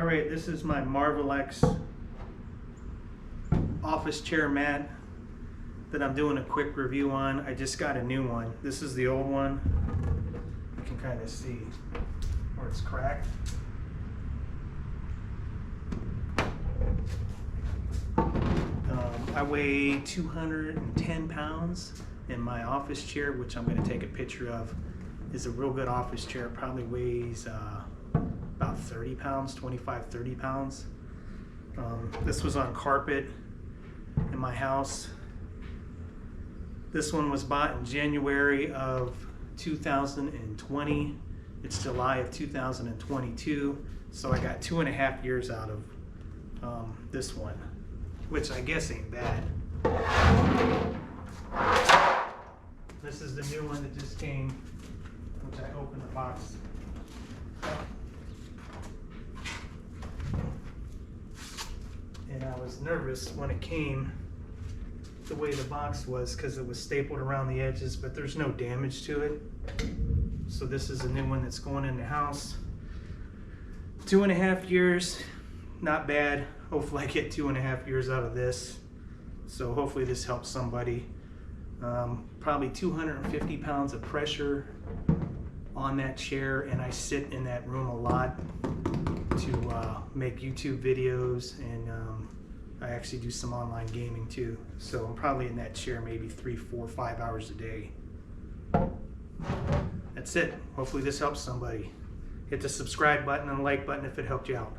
Alright, this is my Marvelux office chair mat that I'm doing a quick review on. I just got a new one. This is the old one. You can kind of see where it's cracked. I weigh 210 pounds, and my office chair, which I'm going to take a picture of, is a real good office chair. It probably weighs about 30 pounds, 25, 30 pounds. This was on carpet in my house. This one was bought in January of 2020. It's July of 2022, so I got 2.5 years out of this one, which I guess ain't bad. This is the new one that just came, which I opened the box up. And I was nervous when it came the way the box was, because it was stapled around the edges, but there's no damage to it. So this is a new one that's going in the house. 2.5 years, not bad. Hopefully I get 2.5 years out of this. So hopefully this helps somebody. Probably 250 pounds of pressure on that chair, and I sit in that room a lot to make YouTube videos, and I actually do some online gaming too. So I'm probably in that chair maybe 3, 4, 5 hours a day. That's it. Hopefully this helps somebody. Hit the subscribe button and the like button if it helped you out.